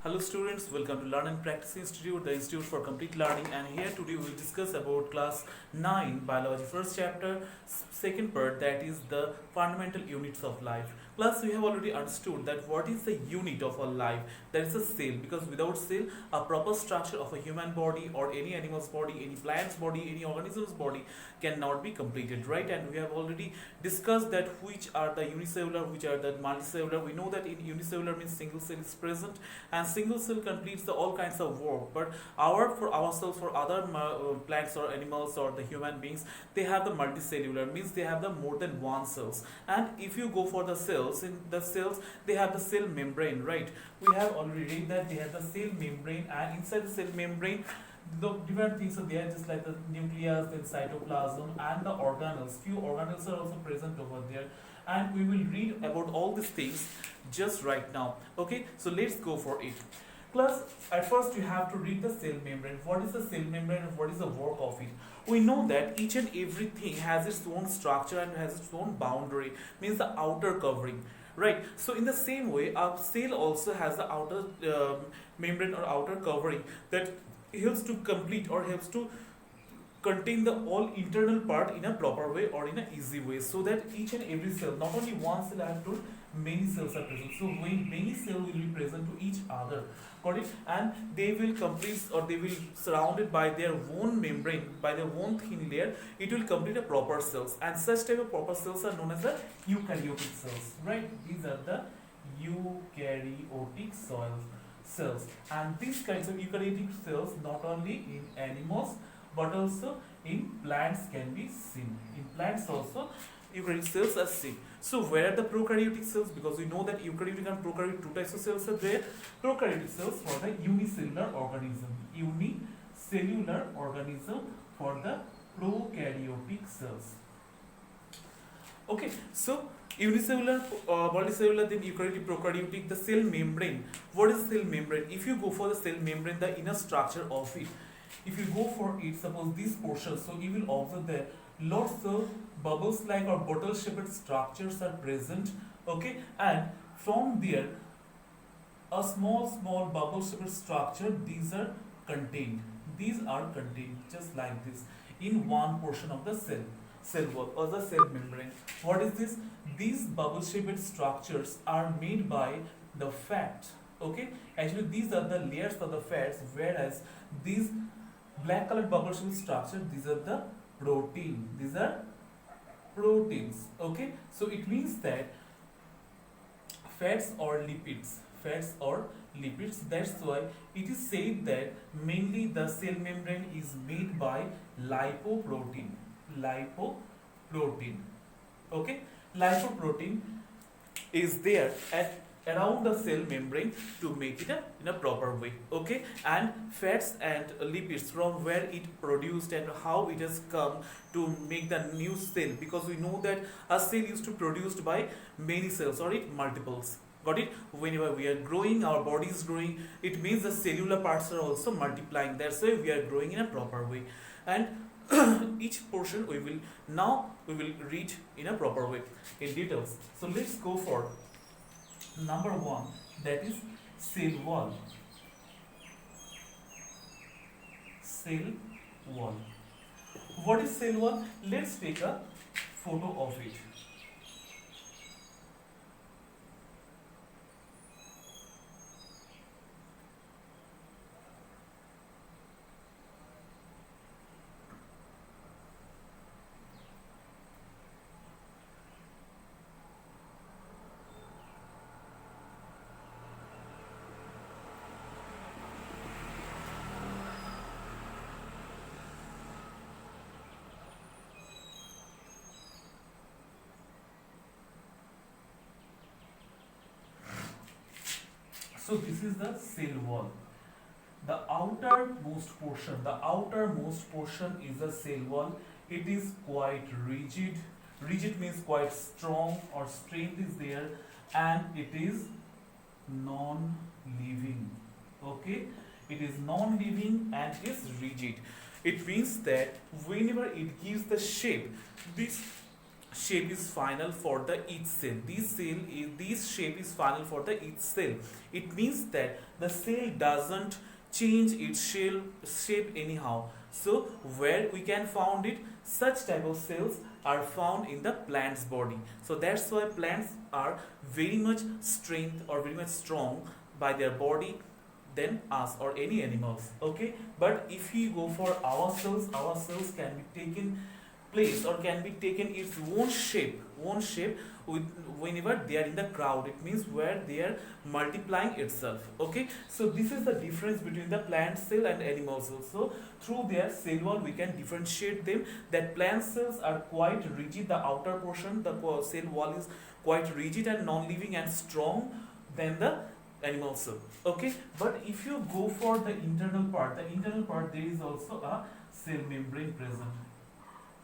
Hello students, welcome to Learn and Practice Institute, the Institute for Complete Learning, and here today we will discuss about class 9 biology first chapter second part, that is the fundamental units of life. Plus we have already understood that what is the unit of a life, that is a cell, because without cell a proper structure of a human body or any animal's body, any plant's body, any organism's body cannot be completed, right? And we have already discussed that which are the unicellular, which are the multicellular. We know that in unicellular means single cell is present and single cell completes the all kinds of work, but for ourselves, for other plants or animals or the human beings, they have the multicellular, means they have the more than one cells. And if you go for the cells, in the cells they have the cell membrane, right? We have already read that they have the cell membrane, and inside the cell membrane the different things are there, just like the nucleus, then cytoplasm and the organelles. Few organelles are also present over there, and we will read about all these things just right now. Okay, so let's go for it. Plus, at first you have to read the cell membrane. What is the cell membrane and what is the work of it? We know that each and everything has its own structure and has its own boundary, means the outer covering, right? So in the same way, a cell also has the outer membrane or outer covering that helps to complete or helps to contain the all internal part in a proper way or in an easy way, so that each and every cell, not only one cell, I have told many cells are present, so when many cells will be present to each other, got it? And they will complete, or they will surrounded by their own membrane, by their own thin layer, it will complete a proper cells, and such type of proper cells are known as the eukaryotic cells, right? These are the eukaryotic cells, and these kinds of eukaryotic cells not only in animals but also in plants can be seen. In plants also eukaryotic cells are seen. So where are the prokaryotic cells? Because we know that eukaryotic and prokaryotic two types of cells are there. Prokaryotic cells for the unicellular organism. Unicellular organism for the prokaryotic cells. Okay, so unicellular, multicellular, then eukaryotic, prokaryotic, the cell membrane. What is cell membrane? If you go for the cell membrane, the inner structure of it, if you go for it, suppose this portion, so you will observe that lots of bubbles like or bottle shaped structures are present, okay? And from there, a small bubble shaped structure, these are contained just like this in one portion of the cell wall or the cell membrane. What is this? These bubble shaped structures are made by the fat, okay? Actually these are the layers of the fats, whereas these black colored bubble shaped structure, these are the these are proteins, okay? So it means that fats or lipids, that's why it is said that mainly the cell membrane is made by lipoprotein, okay? Lipoprotein is there at around the cell membrane to make it in a proper way, okay? And fats and lipids, from where it produced and how it has come to make the new cell, because we know that a cell used to produced by many cells or it multiples, got it? Whenever we are growing, our body is growing, it means the cellular parts are also multiplying, that's why we are growing in a proper way. And each portion we will read in a proper way in details. So let's go for number one, that is cell wall. Cell wall. What is cell wall? Let's take a photo of it. So this is the cell wall. The outermost portion is the cell wall. It is quite rigid. Rigid means quite strong or strength is there, and it is non-living. Okay, it is non-living and is rigid. It means that whenever it gives the shape, this shape is final for the each cell. This shape is final for the each cell. It means that the cell doesn't change its shape anyhow. So where we can found it, such type of cells are found in the plant's body. So that's why plants are very much strength or very much strong by their body than us or any animals. Okay, but if we go for our cells can be taken place or can be taken its own shape with whenever they are in the crowd. It means where they are multiplying itself. Okay, so this is the difference between the plant cell and animal cell. So through their cell wall we can differentiate them, that plant cells are quite rigid, the outer portion, the cell wall is quite rigid and non-living and strong than the animal cell. Okay, but if you go for the internal part, there is also a cell membrane present,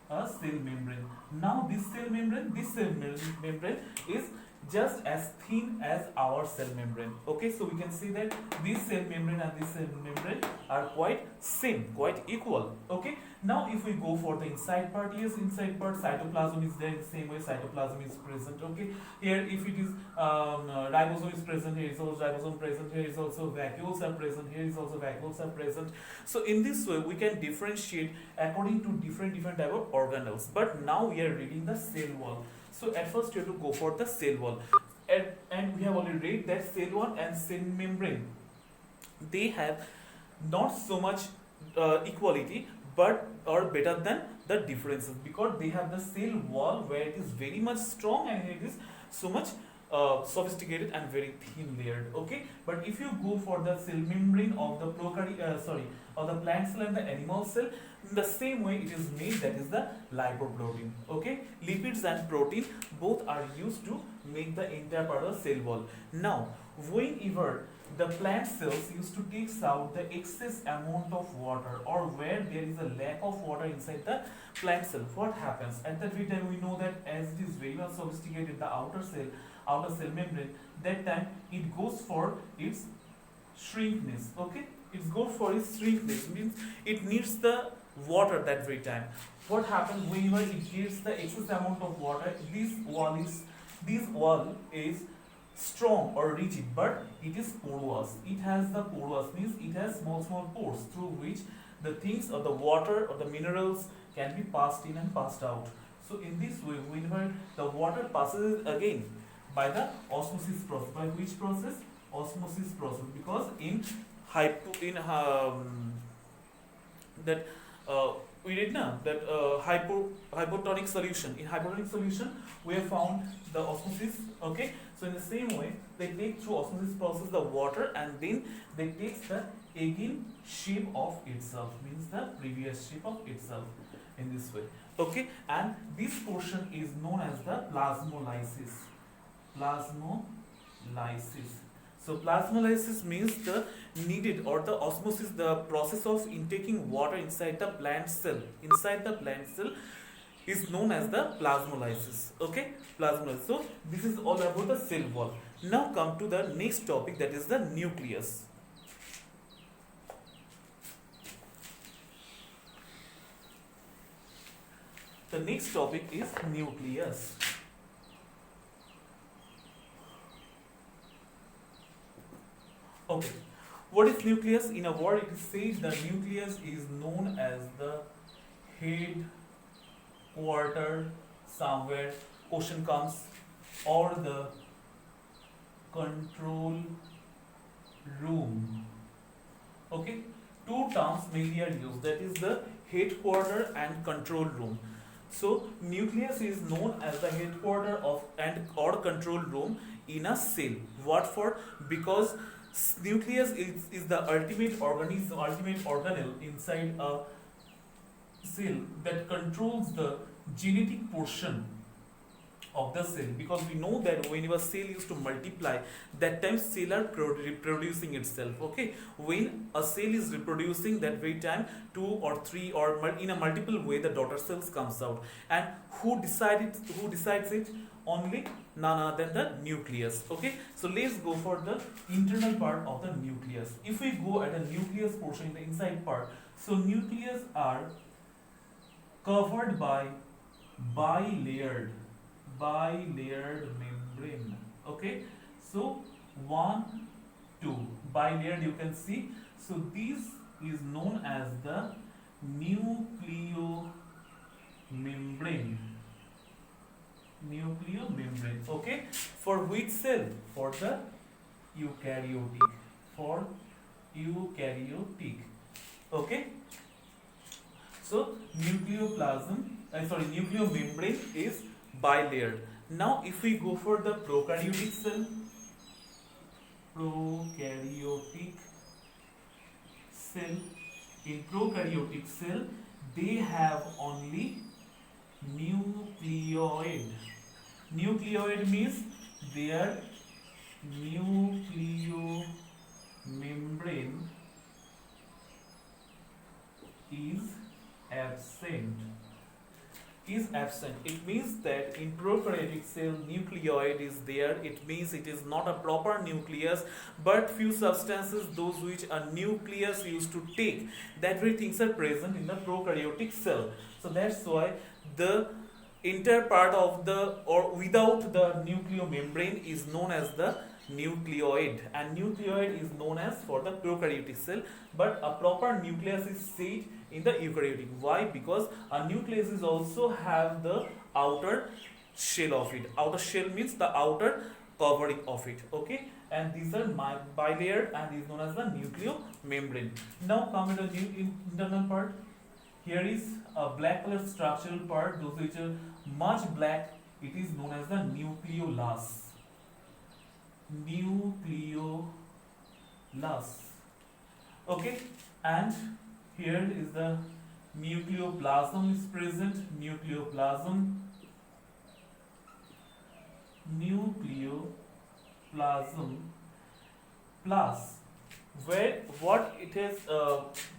a cell membrane. Now this cell membrane is just as thin as our cell membrane. Okay, so we can see that this cell membrane and this cell membrane are quite same, quite equal. Okay, now if we go for the inside part, yes, inside part cytoplasm is there in the same way, cytoplasm is present. Okay, here if it is ribosome is present, here is also ribosome present, here is also vacuoles are present, here is also vacuoles are present. So in this way we can differentiate according to different type of organelles. But now we are reading the cell wall. So at first you have to go for the cell wall, and we have already read that cell wall and cell membrane, they have not so much equality, but are better than the differences, because they have the cell wall where it is very much strong and it is so much sophisticated and very thin layered. Okay, but if you go for the cell membrane of the of the plant cell and the animal cell, in the same way it is made, that is the lipoprotein. Okay, lipids and protein both are used to make the entire part of the cell wall. Now whenever the plant cells used to take out the excess amount of water, or where there is a lack of water inside the plant cell, what happens at that time? We know that as it is very well sophisticated, the outer cell membrane, that time it goes for its shrinkness. Okay, it goes for its shrinkness, means it needs the water that very time. What happens whenever it gets the excess amount of water? This wall is strong or rigid, but it is porous. It has the porous, means it has small pores through which the things or the water or the minerals can be passed in and passed out. So in this way, whenever the water passes again by the osmosis process, by which process? Osmosis process. Because in that we did now that hypotonic solution. In hypotonic solution, we have found the osmosis. Okay, so in the same way, they take through osmosis process the water, and then they take the again shape of itself, means the previous shape of itself in this way. Okay, and this portion is known as the plasmolysis. So plasmolysis means the needed or the osmosis, the process of intaking water inside the plant cell. Inside the plant cell is known as the plasmolysis. Okay, plasmolysis. So this is all about the cell wall. Now come to the next topic, that is the nucleus. The next topic is nucleus. Okay, what is nucleus? In a word, it says the nucleus is known as the headquarter somewhere, question comes, or the control room. Okay, two terms mainly are used, that is the headquarter and control room. So nucleus is known as the headquarter of or control room in a cell. What for? Because nucleus is the ultimate organelle inside a cell that controls the genetic portion of the cell. Because we know that whenever cell used to multiply, that time cell are reproducing itself. Okay, when a cell is reproducing, that very time 2 or 3 or in a multiple way the daughter cells comes out. And who decides it? Only none other than the nucleus. Okay, so let's go for the internal part of the nucleus. If we go at a nucleus portion, the inside part, so nucleus are covered by bilayered bilayered membrane. Okay, so 1 2 bilayered, you can see. So this is known as the nucleomembrane. Nucleomembrane. Okay, for which cell? For the eukaryotic. For eukaryotic. Okay, so nucleomembrane is bilayered. Now if we go for the prokaryotic cell, in prokaryotic cell they have only nucleoid. Nucleoid means their nucleomembrane is absent. It means that in prokaryotic cell nucleoid is there. It means it is not a proper nucleus, but few substances, those which a nucleus used to take, that very things are present in the prokaryotic cell. So that's why the inter part of the, or without the nucleomembrane, is known as the nucleoid, and nucleoid is known as for the prokaryotic cell, but a proper nucleus is said in the eukaryotic. Why? Because a nucleus is also have the outer shell of it. Outer shell means the outer covering of it. Okay, and these are bilayered and is known as the nucleomembrane. Now come to the new internal part. Here is a black color structural part. Those which are much black, it is known as the nucleolus. Okay, and here is the nucleoplasm is present. Nucleoplasm plus, where what it is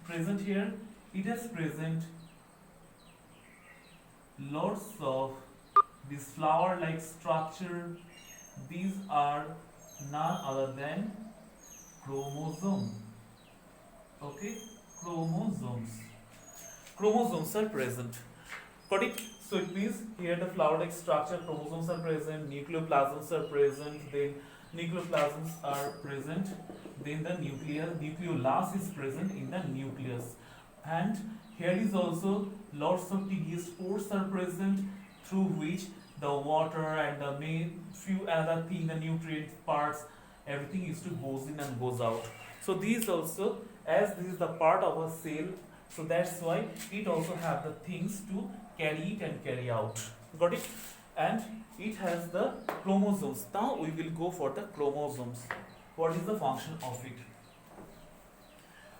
present here, it is present lots of this flower like structure. These are none other than chromosome. Okay, chromosomes are present. Got it? So it means here the flower like structure, chromosomes are present, nucleoplasms are present, then nucleoplasms are present, then the nucleolus is present in the nucleus, and here is also lots of tedious pores are present, through which the water and the main few other thing, the nutrient parts, everything is to goes in and goes out. So these also, as this is the part of a cell, so that's why it also have the things to carry it and carry out. Got it? And it has the chromosomes. Now we will go for the chromosomes. What is the function of it?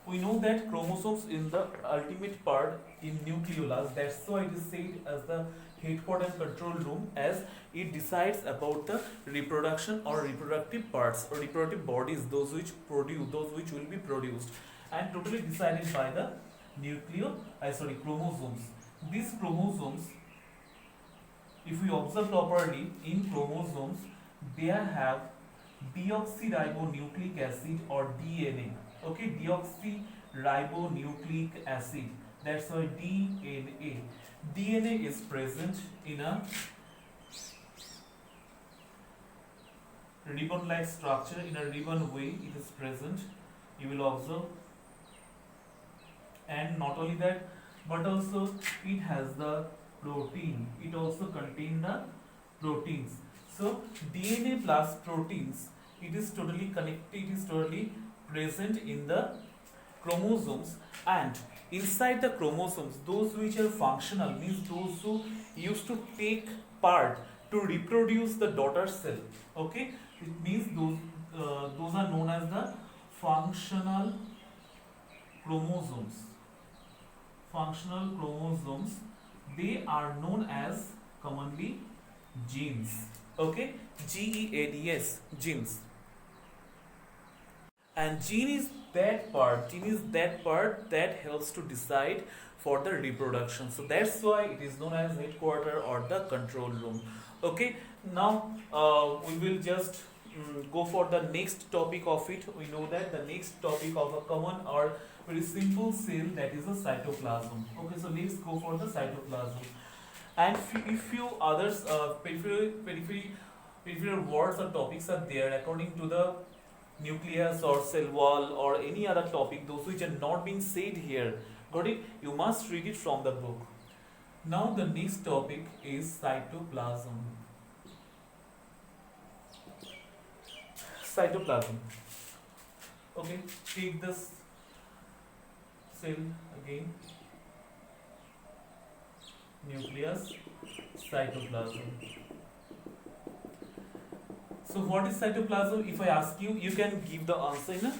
We know that chromosomes in the ultimate part in nucleolus, that's why it is said as the headquarters and control room, as it decides about the reproduction or reproductive parts or reproductive bodies, those which will be produced, and totally decided by the chromosomes. These chromosomes, if we observe properly, in chromosomes they have deoxyribonucleic acid or DNA. Okay, deoxyribonucleic acid, that's why DNA. DNA is present in a ribbon like structure. In a ribbon way it is present, you will observe. And not only that, but also it has the protein. It also contains the proteins. So DNA plus proteins, it is totally connected, it is totally present in the chromosomes. And inside the chromosomes, those which are functional, means those who used to take part to reproduce the daughter cell. Okay, it means those are known as the functional chromosomes. Functional chromosomes, they are known as commonly genes. Okay, GEADS, genes. And gene is that part that helps to decide for the reproduction. So that's why it is known as headquarter or the control room. Okay, now we will just go for the next topic of it. We know that the next topic of a common or very simple cell, that is a cytoplasm. Okay, so let's go for the cytoplasm. and if few others peripheral words or topics are there according to the nucleus or cell wall or any other topic, those which are not being said here, got it, you must read it from the book. Now the next topic is cytoplasm. Cytoplasm. Okay, take this cell again. Nucleus, cytoplasm. So what is cytoplasm? If I ask you, you can give the answer in a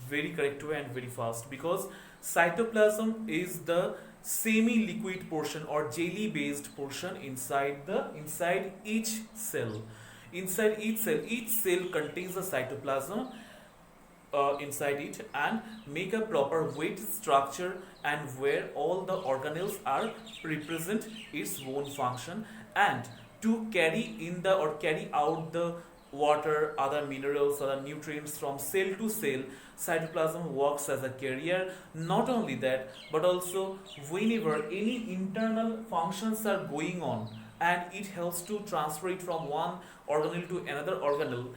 very correct way and very fast, because cytoplasm is the semi-liquid portion or jelly-based portion inside each cell. Inside each cell contains a cytoplasm inside it and make a proper weight structure, and where all the organelles are represent its own function, and to carry in the or carry out the water, other minerals, other nutrients from cell to cell, cytoplasm works as a carrier. Not only that, but also whenever any internal functions are going on and it helps to transfer it from one organelle to another organelle,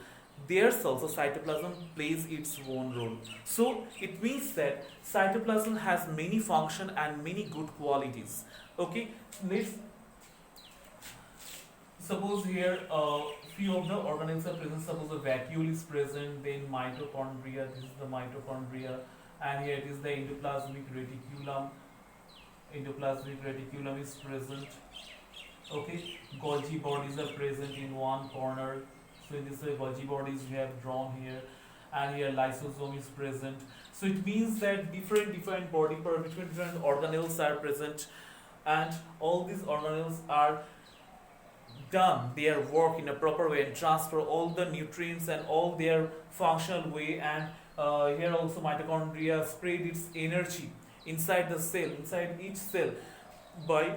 there's also cytoplasm plays its own role. So it means that cytoplasm has many function and many good qualities. Okay, let's suppose here few of the organelles are present. Suppose a vacuole is present, then mitochondria, this is the mitochondria, and here it is the endoplasmic reticulum. Endoplasmic reticulum is present. Okay, Golgi bodies are present in one corner. So in this way, Golgi bodies we have drawn here, and here lysosome is present. So it means that different body part, different organelles are present, and all these organelles are done their work in a proper way and transfer all the nutrients and all their functional way, and here also mitochondria spread its energy inside the cell, inside each cell,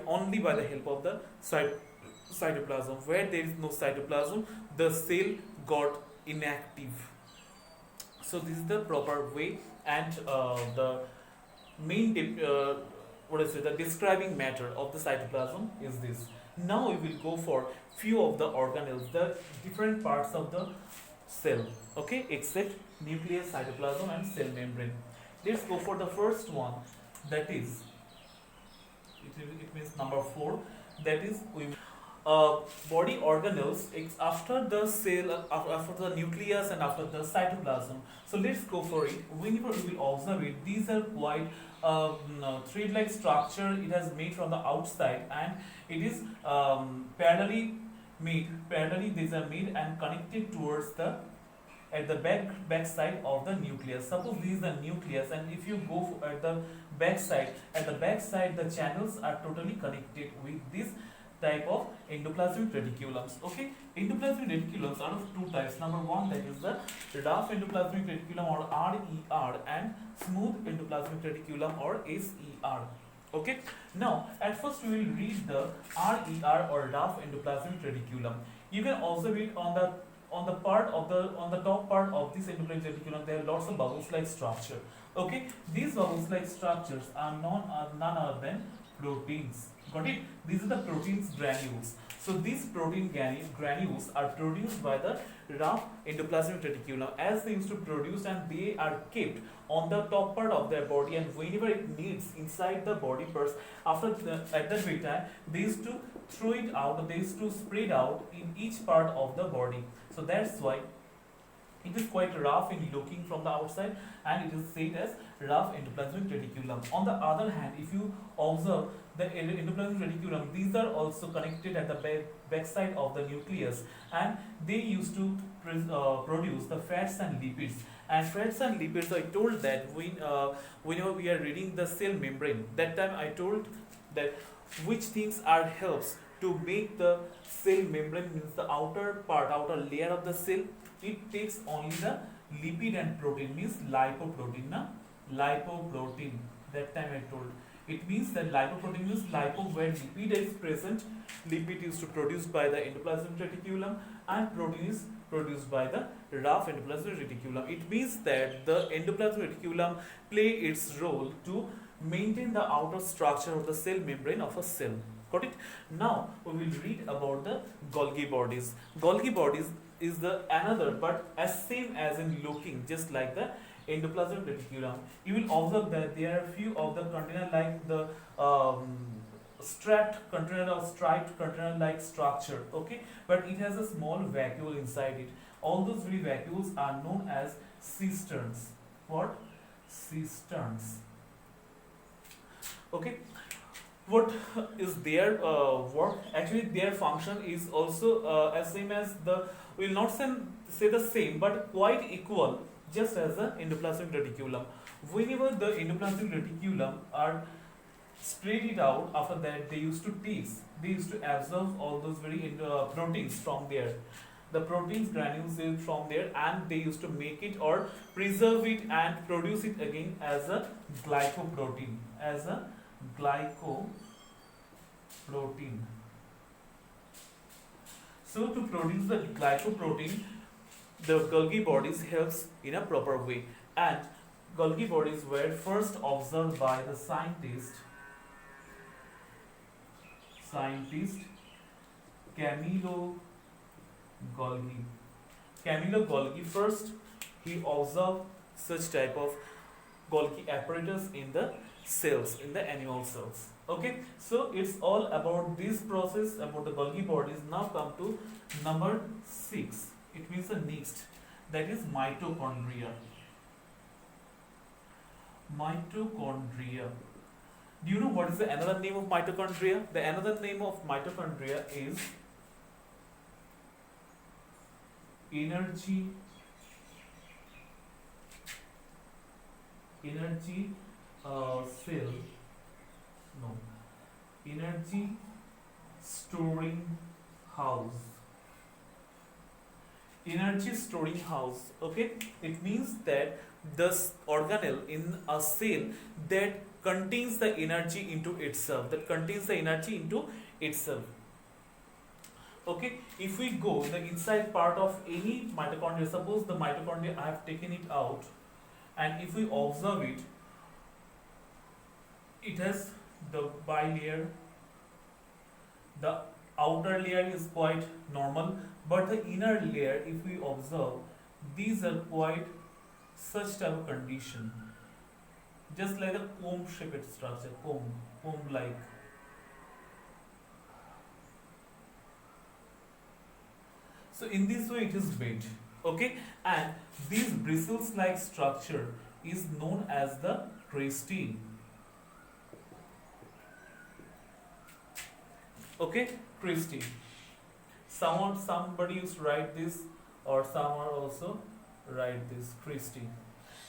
only by the help of the cytoplasm. Where there is no cytoplasm, the cell got inactive. So this is the proper way, and the main the describing matter of the cytoplasm is this. Now we will go for few of the organelles, the different parts of the cell, okay, except nucleus, cytoplasm and cell membrane. Let's go for the first one, that is, it means number 4, that is body organelles after the cell, after the nucleus and after the cytoplasm. So let's go for it. Whenever we will observe it, these are quite thread-like structure it has made from the outside, and it is parallelly these are made and connected towards the at the back side of the nucleus. Suppose this is the nucleus, and if you go at the back side the channels are totally connected with this type of endoplasmic reticulums. Okay, endoplasmic reticulums are of two types. Number one, that is the rough endoplasmic reticulum or RER, and smooth endoplasmic reticulum or SER. Okay, now at first we will read the RER or rough endoplasmic reticulum. You can observe it on the top part of this endoplasmic reticulum. There are lots of bubbles-like structure. Okay, these bubbles-like structures are none other than proteins. Got it? These are the proteins granules. So these protein granules are produced by the rough endoplasmic reticulum, as they used to produce, and they are kept on the top part of their body, and whenever it needs inside the body parts, at that very time they used to throw it out, they used to spread out in each part of the body. So that's why it is quite rough in looking from the outside, and it is said as rough endoplasmic reticulum. On the other hand, if you observe the endoplasmic reticulum, these are also connected at the back side of the nucleus, and they used to produce the fats and lipids. And fats and lipids, I told that whenever we are reading the cell membrane, that time I told that which things are helps to make the cell membrane, means the outer layer of the cell. It takes only the lipid and protein, means lipoprotein. Lipoprotein. That time I told. It means that lipoprotein means lipo, where lipid is present. Lipid is produced by the endoplasmic reticulum, and protein is produced by the rough endoplasmic reticulum. It means that the endoplasmic reticulum play its role to maintain the outer structure of the cell membrane of a cell. Got it? Now we will read about the Golgi bodies. Golgi bodies is the another but as same as in looking just like the endoplasmic reticulum. You will observe that there are few of the container like the strapped container or striped container like structure, okay, but it has a small vacuole inside it. All those three vacuoles are known as cisterns. What? Cisterns. Okay, what is their work? Actually their function is also as same as the, we will not say the same but quite equal, just as the endoplasmic reticulum. Whenever the endoplasmic reticulum are spread it out, after that they used to taste, they used to absorb all those very proteins from there, the proteins granules from there, and they used to make it or preserve it and produce it again as a glycoprotein, as a glycoprotein. So to produce the glycoprotein, the Golgi bodies helps in a proper way, and Golgi bodies were first observed by the scientist Camillo Golgi. Camillo Golgi first he observed such type of Golgi apparatus in the cells, in the animal cells. Okay, so it's all about this process about the Golgi bodies. Now come to number 6. It means the next, that is mitochondria. Mitochondria. Do you know what is the another name of mitochondria? The another name of mitochondria is energy cell, no, energy storing house. Energy storing house. Okay, it means that the organelle in a cell that contains the energy into itself, okay. If we go the inside part of any mitochondria, suppose the mitochondria I have taken it out, and if we observe it, it has the bilayer, the outer layer is quite normal, but the inner layer, if we observe, these are quite such type of condition, just like a comb shaped structure, comb like. So in this way it is bent, okay, and this bristles like structure is known as the crestine. Okay, crestine. Somebody used to write this, or some are also write this crestine.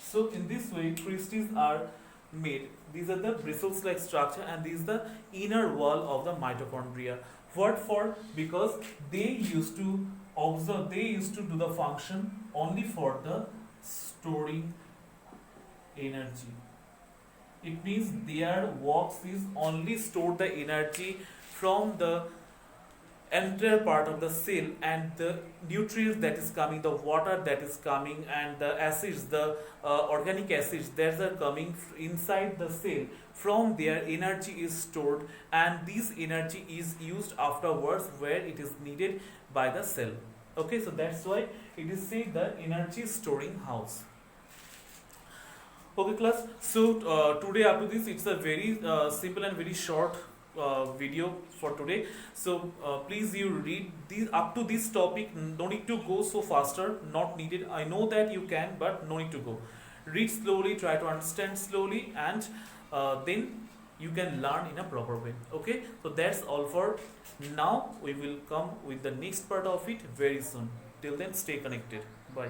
So in this way crestines are made. These are the bristles like structure, and this is the inner wall of the mitochondria. What for? Because they used to observe, they used to do the function only for the storing energy. It means their works is only store the energy from the entire part of the cell, and the nutrients that is coming, the water that is coming, and the acids, the organic acids that are coming inside the cell, from their energy is stored, and this energy is used afterwards where it is needed by the cell. Okay, so that's why it is said the energy storing house. Okay class, so today up to this, it's a very simple and very short video for today. So please you read these up to this topic, no need to go so faster, not needed. I know that you can, but no need to go. Read slowly, try to understand slowly, and then you can learn in a proper way. Okay, so that's all for now. We will come with the next part of it very soon. Till then, stay connected. Bye.